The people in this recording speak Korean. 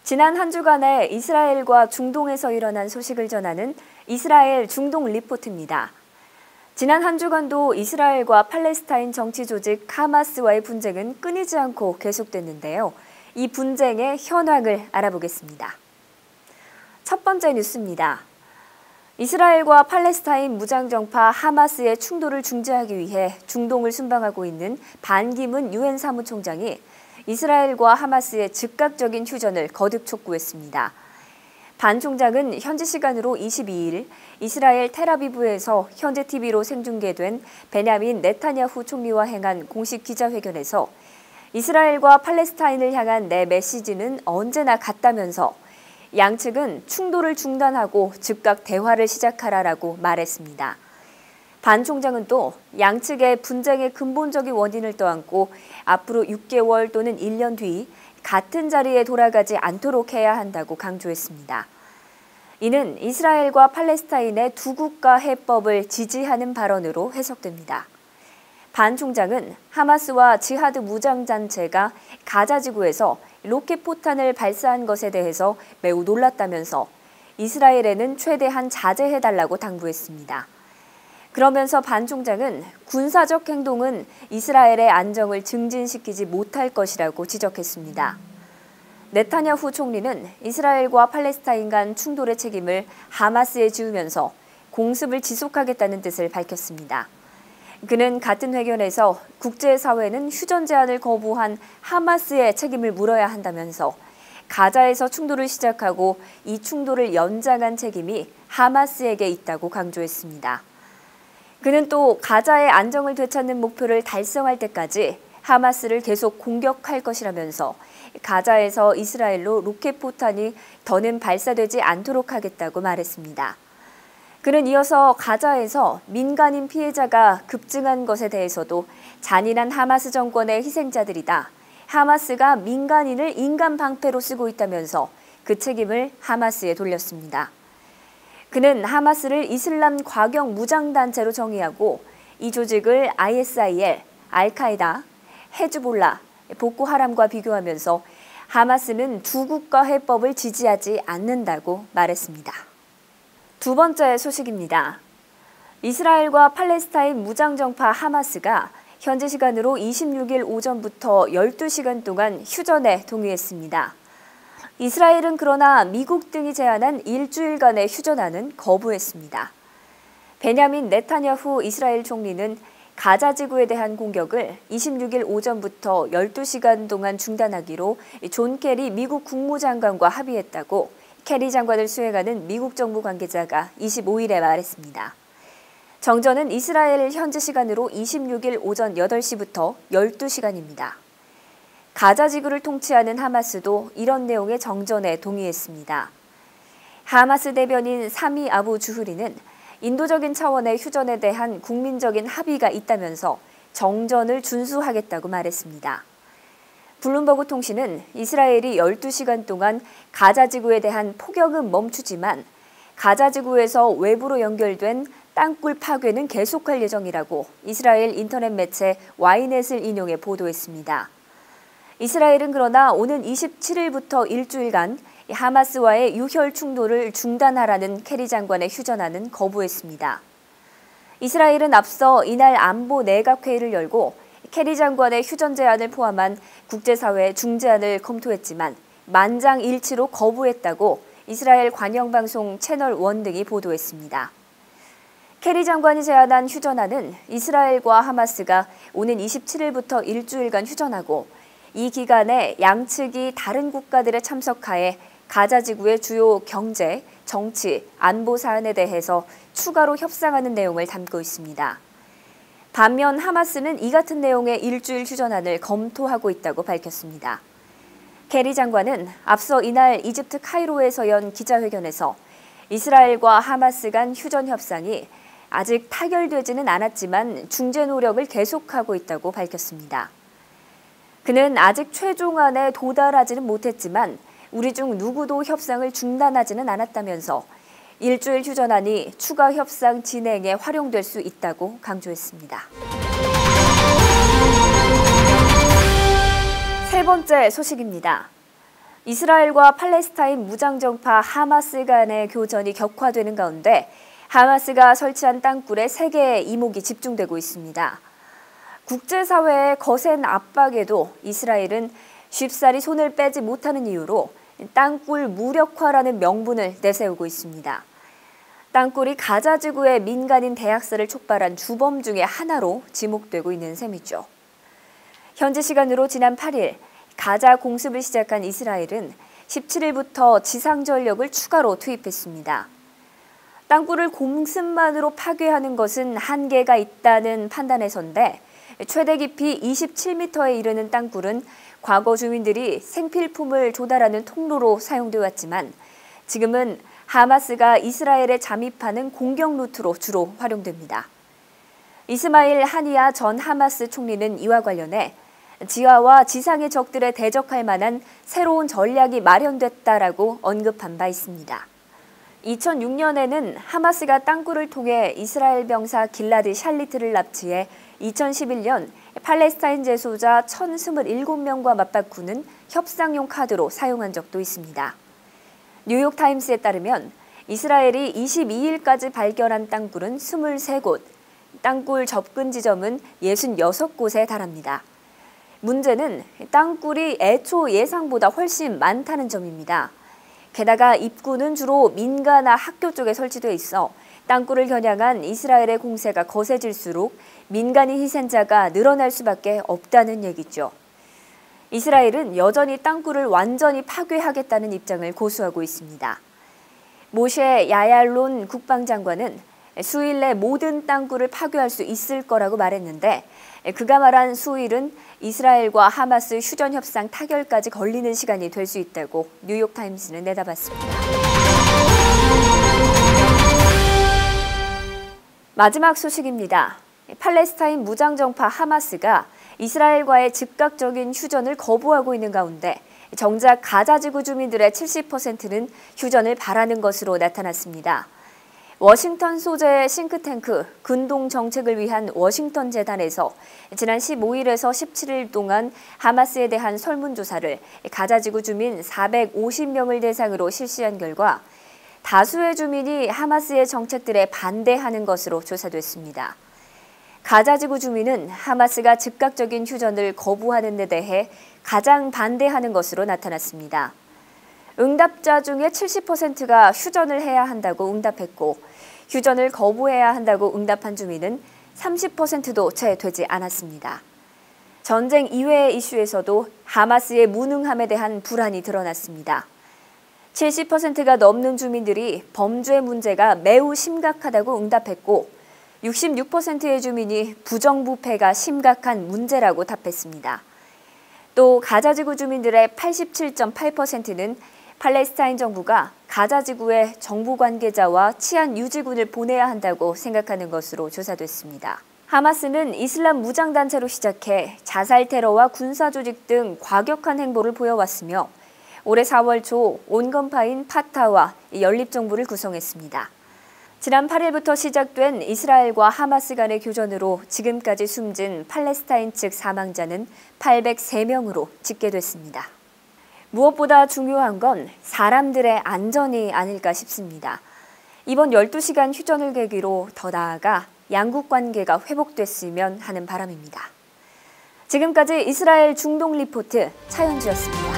지난 한 주간의 이스라엘과 중동에서 일어난 소식을 전하는 이스라엘 중동 리포트입니다. 지난 한 주간도 이스라엘과 팔레스타인 정치 조직 하마스와의 분쟁은 끊이지 않고 계속됐는데요. 이 분쟁의 현황을 알아보겠습니다. 첫 번째 뉴스입니다. 이스라엘과 팔레스타인 무장정파 하마스의 충돌을 중재하기 위해 중동을 순방하고 있는 반기문 유엔 사무총장이 이스라엘과 하마스의 즉각적인 휴전을 거듭 촉구했습니다. 반 총장은 현지 시간으로 22일 이스라엘 텔아비브에서 현지 TV로 생중계된 베냐민 네타냐후 총리와 행한 공식 기자회견에서 이스라엘과 팔레스타인을 향한 내 메시지는 언제나 같다면서 양측은 충돌을 중단하고 즉각 대화를 시작하라라고 말했습니다. 반 총장은 또 양측의 분쟁의 근본적인 원인을 떠안고 앞으로 6개월 또는 1년 뒤 같은 자리에 돌아가지 않도록 해야 한다고 강조했습니다. 이는 이스라엘과 팔레스타인의 두 국가 해법을 지지하는 발언으로 해석됩니다. 반 총장은 하마스와 지하드 무장단체가 가자 지구에서 로켓 포탄을 발사한 것에 대해서 매우 놀랐다면서 이스라엘에는 최대한 자제해달라고 당부했습니다. 그러면서 반 총장은 군사적 행동은 이스라엘의 안정을 증진시키지 못할 것이라고 지적했습니다. 네타냐후 총리는 이스라엘과 팔레스타인 간 충돌의 책임을 하마스에 지우면서 공습을 지속하겠다는 뜻을 밝혔습니다. 그는 같은 회견에서 국제사회는 휴전 제안을 거부한 하마스의 책임을 물어야 한다면서 가자에서 충돌을 시작하고 이 충돌을 연장한 책임이 하마스에게 있다고 강조했습니다. 그는 또 가자의 안정을 되찾는 목표를 달성할 때까지 하마스를 계속 공격할 것이라면서 가자에서 이스라엘로 로켓 포탄이 더는 발사되지 않도록 하겠다고 말했습니다. 그는 이어서 가자에서 민간인 피해자가 급증한 것에 대해서도 잔인한 하마스 정권의 희생자들이다. 하마스가 민간인을 인간 방패로 쓰고 있다면서 그 책임을 하마스에 돌렸습니다. 그는 하마스를 이슬람 과격 무장단체로 정의하고 이 조직을 ISIL, 알카에다, 헤즈볼라, 보코하람과 비교하면서 하마스는 두 국가 해법을 지지하지 않는다고 말했습니다. 두 번째 소식입니다. 이스라엘과 팔레스타인 무장정파 하마스가 현지 시간으로 26일 오전부터 12시간 동안 휴전에 동의했습니다. 이스라엘은 그러나 미국 등이 제안한 일주일간의 휴전안은 거부했습니다. 베냐민 네타냐후 이스라엘 총리는 가자 지구에 대한 공격을 26일 오전부터 12시간 동안 중단하기로 존 케리 미국 국무장관과 합의했다고 케리 장관을 수행하는 미국 정부 관계자가 25일에 말했습니다. 정전은 이스라엘 현지 시간으로 26일 오전 8시부터 12시간입니다. 가자 지구를 통치하는 하마스도 이런 내용의 정전에 동의했습니다. 하마스 대변인 사미 아부 주흐리는 인도적인 차원의 휴전에 대한 국민적인 합의가 있다면서 정전을 준수하겠다고 말했습니다. 블룸버그 통신은 이스라엘이 12시간 동안 가자 지구에 대한 폭격은 멈추지만 가자 지구에서 외부로 연결된 땅굴 파괴는 계속할 예정이라고 이스라엘 인터넷 매체 Y넷을 인용해 보도했습니다. 이스라엘은 그러나 오는 27일부터 일주일간 하마스와의 유혈 충돌을 중단하라는 케리 장관의 휴전안은 거부했습니다. 이스라엘은 앞서 이날 안보 내각회의를 열고 케리 장관의 휴전 제안을 포함한 국제사회 중재안을 검토했지만 만장일치로 거부했다고 이스라엘 관영방송 채널1 등이 보도했습니다. 케리 장관이 제안한 휴전안은 이스라엘과 하마스가 오는 27일부터 일주일간 휴전하고 이 기간에 양측이 다른 국가들의 참석하에 가자 지구의 주요 경제, 정치, 안보 사안에 대해서 추가로 협상하는 내용을 담고 있습니다. 반면 하마스는 이 같은 내용의 일주일 휴전안을 검토하고 있다고 밝혔습니다. 케리 장관은 앞서 이날 이집트 카이로에서 연 기자회견에서 이스라엘과 하마스 간 휴전 협상이 아직 타결되지는 않았지만 중재 노력을 계속하고 있다고 밝혔습니다. 그는 아직 최종안에 도달하지는 못했지만 우리 중 누구도 협상을 중단하지는 않았다면서 일주일 휴전안이 추가 협상 진행에 활용될 수 있다고 강조했습니다. 세 번째 소식입니다. 이스라엘과 팔레스타인 무장정파 하마스 간의 교전이 격화되는 가운데 하마스가 설치한 땅굴에 세계의 이목이 집중되고 있습니다. 국제사회의 거센 압박에도 이스라엘은 쉽사리 손을 빼지 못하는 이유로 땅굴 무력화라는 명분을 내세우고 있습니다. 땅굴이 가자 지구의 민간인 대학살을 촉발한 주범 중의 하나로 지목되고 있는 셈이죠. 현지 시간으로 지난 8일 가자 공습을 시작한 이스라엘은 17일부터 지상전력을 추가로 투입했습니다. 땅굴을 공습만으로 파괴하는 것은 한계가 있다는 판단에서인데 최대 깊이 27m에 이르는 땅굴은 과거 주민들이 생필품을 조달하는 통로로 사용돼 왔지만 지금은 하마스가 이스라엘에 잠입하는 공격 루트로 주로 활용됩니다. 이스마일 하니야 전 하마스 총리는 이와 관련해 지하와 지상의 적들에 대적할 만한 새로운 전략이 마련됐다라고 언급한 바 있습니다. 2006년에는 하마스가 땅굴을 통해 이스라엘 병사 길라드 샬리트를 납치해 2011년 팔레스타인 재소자 1,027명과 맞바꾸는 협상용 카드로 사용한 적도 있습니다. 뉴욕타임스에 따르면 이스라엘이 22일까지 발견한 땅굴은 23곳, 땅굴 접근 지점은 66곳에 달합니다. 문제는 땅굴이 애초 예상보다 훨씬 많다는 점입니다. 게다가 입구는 주로 민가나 학교 쪽에 설치돼 있어 땅굴을 겨냥한 이스라엘의 공세가 거세질수록 민간인 희생자가 늘어날 수밖에 없다는 얘기죠. 이스라엘은 여전히 땅굴을 완전히 파괴하겠다는 입장을 고수하고 있습니다. 모셰 야얄론 국방장관은 수일 내 모든 땅굴을 파괴할 수 있을 거라고 말했는데 그가 말한 수일은 이스라엘과 하마스 휴전협상 타결까지 걸리는 시간이 될 수 있다고 뉴욕타임스는 내다봤습니다. 마지막 소식입니다. 팔레스타인 무장정파 하마스가 이스라엘과의 즉각적인 휴전을 거부하고 있는 가운데 정작 가자 지구 주민들의 70%는 휴전을 바라는 것으로 나타났습니다. 워싱턴 소재의 싱크탱크 근동 정책을 위한 워싱턴 재단에서 지난 15일에서 17일 동안 하마스에 대한 설문조사를 가자 지구 주민 450명을 대상으로 실시한 결과 다수의 주민이 하마스의 정책들에 반대하는 것으로 조사됐습니다. 가자 지구 주민은 하마스가 즉각적인 휴전을 거부하는 데 대해 가장 반대하는 것으로 나타났습니다. 응답자 중에 70%가 휴전을 해야 한다고 응답했고 휴전을 거부해야 한다고 응답한 주민은 30%도 채 되지 않았습니다. 전쟁 이외의 이슈에서도 하마스의 무능함에 대한 불안이 드러났습니다. 70%가 넘는 주민들이 범죄 문제가 매우 심각하다고 응답했고 66%의 주민이 부정부패가 심각한 문제라고 답했습니다. 또 가자지구 주민들의 87.8%는 팔레스타인 정부가 가자지구에 정부 관계자와 치안 유지군을 보내야 한다고 생각하는 것으로 조사됐습니다. 하마스는 이슬람 무장단체로 시작해 자살 테러와 군사조직 등 과격한 행보를 보여왔으며 올해 4월 초 온건파인 파타와 연립정부를 구성했습니다. 지난 8일부터 시작된 이스라엘과 하마스 간의 교전으로 지금까지 숨진 팔레스타인 측 사망자는 803명으로 집계됐습니다. 무엇보다 중요한 건 사람들의 안전이 아닐까 싶습니다. 이번 12시간 휴전을 계기로 더 나아가 양국 관계가 회복됐으면 하는 바람입니다. 지금까지 이스라엘 중동 리포트 차현주였습니다.